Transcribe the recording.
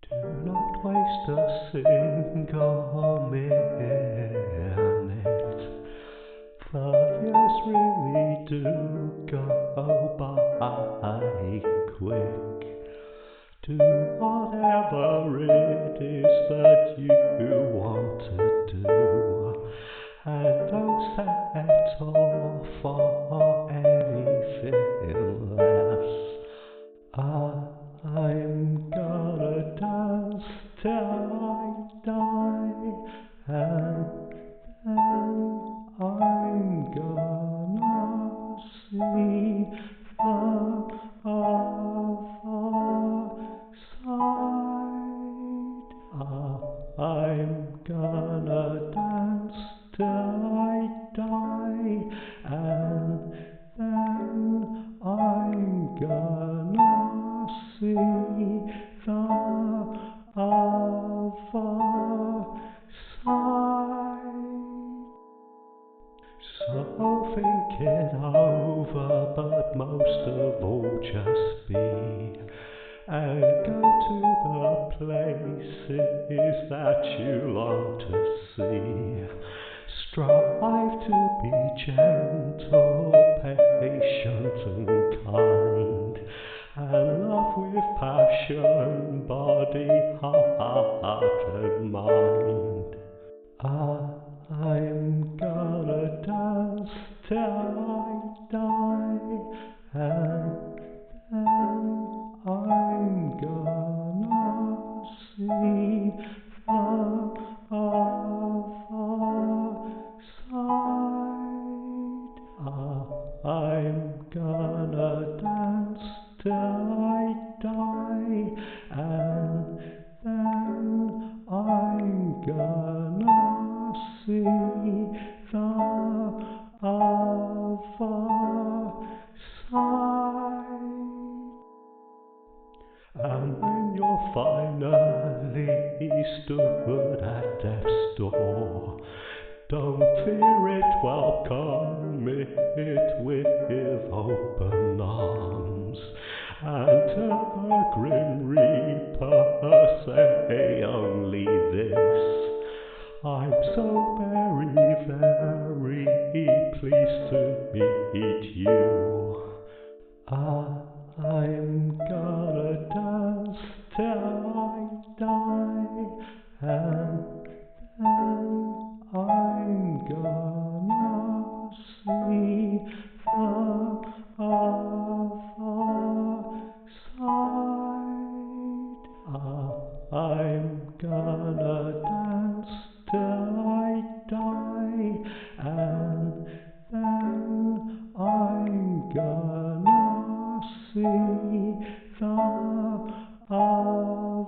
Do not waste a single minute. The years really do go by quick. Do whatever it is that you want to do, and don't settle for anything less. I'm gonna dance till I die, and then I'm gonna see the other side. I'm gonna dance till I die, and then I'm gonna see the other side. So think it over, but most of all just be, and go to the places that you long to see. Strive to be gentle, patient and kind, and love with passion, body, heart and mind. I'm gonna dance till I die, and then I'm gonna see the other side. I'm gonna dance till I die, and then I'm gonna see the other side. And when you're finally stood at death's door, don't fear it, welcome it with open arms, and tell the grim reaper, say only this: I'm so very pleased to meet you. I'm gonna dance till I die, and then I'm gonna see the other side. I'm gonna dance till I die, and then I'm gonna see the other